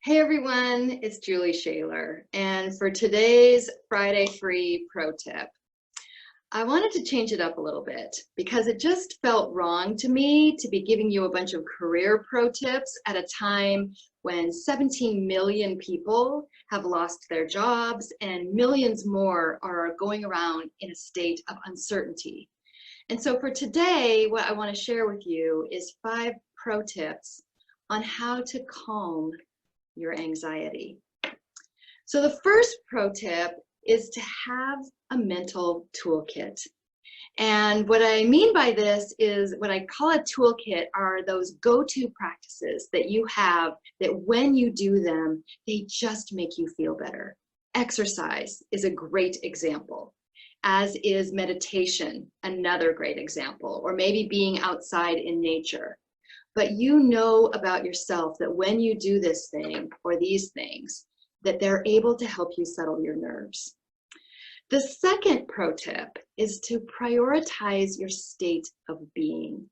Hey everyone, it's Julie Shaler, and for today's Friday Free Pro Tip, I wanted to change it up a little bit because it just felt wrong to me to be giving you a bunch of career pro tips at a time when 17 million people have lost their jobs and millions more are going around in a state of uncertainty. And so for today, what I want to share with you is 5 pro tips on how to calm your anxiety. So the first pro tip is to have a mental toolkit. And what I mean by this is what I call a toolkit are those go-to practices that you have that when you do them, they just make you feel better. Exercise is a great example, as is meditation, another great example, or maybe being outside in nature. But you know about yourself that when you do this thing or these things, that they're able to help you settle your nerves. The second pro tip is to prioritize your state of being.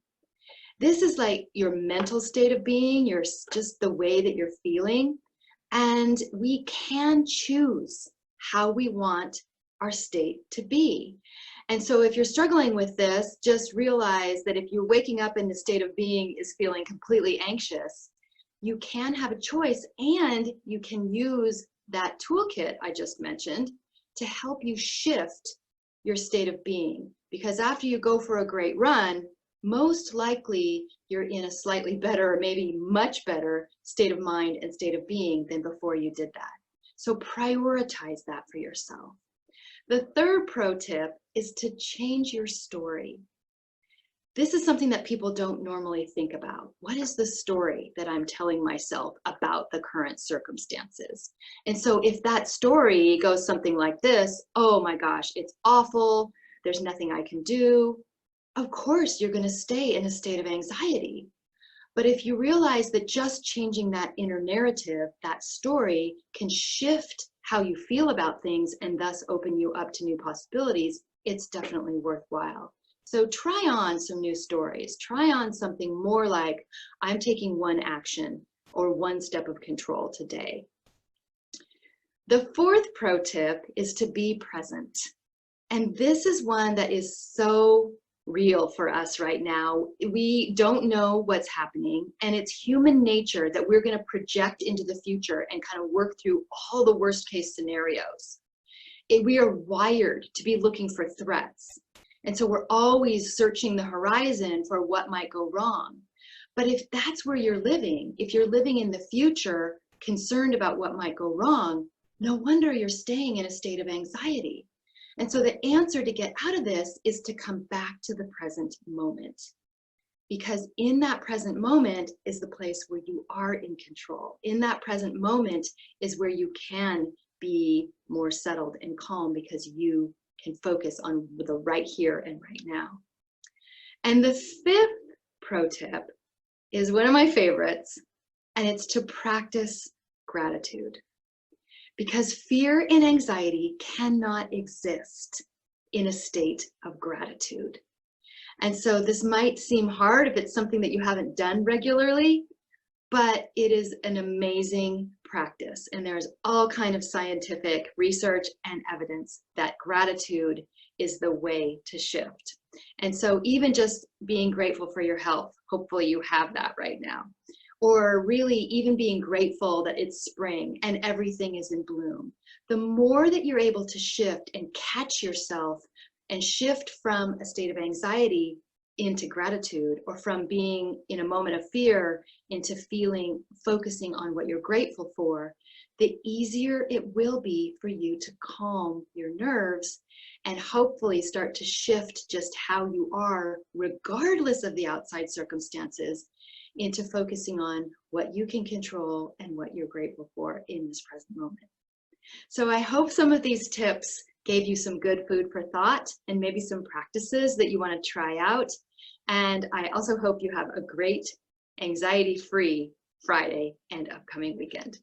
This is like your mental state of being, just the way that you're feeling. And we can choose how we want our state to be. And so if you're struggling with this, just realize that if you're waking up in the state of being is feeling completely anxious, you can have a choice and you can use that toolkit I just mentioned to help you shift your state of being. Because after you go for a great run, most likely you're in a slightly better, or maybe much better state of mind and state of being than before you did that. So prioritize that for yourself. The third pro tip is to change your story. This is something that people don't normally think about. What is the story that I'm telling myself about the current circumstances? And so if that story goes something like this, oh my gosh, it's awful, there's nothing I can do, of course you're going to stay in a state of anxiety. But if you realize that just changing that inner narrative, that story, can shift how you feel about things and thus open you up to new possibilities, it's definitely worthwhile. So try on some new stories. Try on something more like, I'm taking one action or one step of control today. The fourth pro tip is to be present. And this is one that is so real for us right now. We don't know what's happening, and it's human nature that we're going to project into the future and kind of work through all the worst case scenarios. We are wired to be looking for threats, and so we're always searching the horizon for what might go wrong. But if that's where you're living, if you're living in the future concerned about what might go wrong, no wonder you're staying in a state of anxiety. And so the answer to get out of this is to come back to the present moment. Because in that present moment is the place where you are in control. In that present moment is where you can be more settled and calm because you can focus on the right here and right now. And the fifth pro tip is one of my favorites, and it's to practice gratitude. Because fear and anxiety cannot exist in a state of gratitude. And so this might seem hard if it's something that you haven't done regularly, but it is an amazing practice. And there's all kind of scientific research and evidence that gratitude is the way to shift. And so even just being grateful for your health, hopefully you have that right now. Or really even being grateful that it's spring and everything is in bloom. The more that you're able to shift and catch yourself and shift from a state of anxiety into gratitude, or from being in a moment of fear into focusing on what you're grateful for, the easier it will be for you to calm your nerves and hopefully start to shift just how you are, regardless of the outside circumstances, into focusing on what you can control and what you're grateful for in this present moment. So I hope some of these tips gave you some good food for thought and maybe some practices that you want to try out. And I also hope you have a great anxiety-free Friday and upcoming weekend.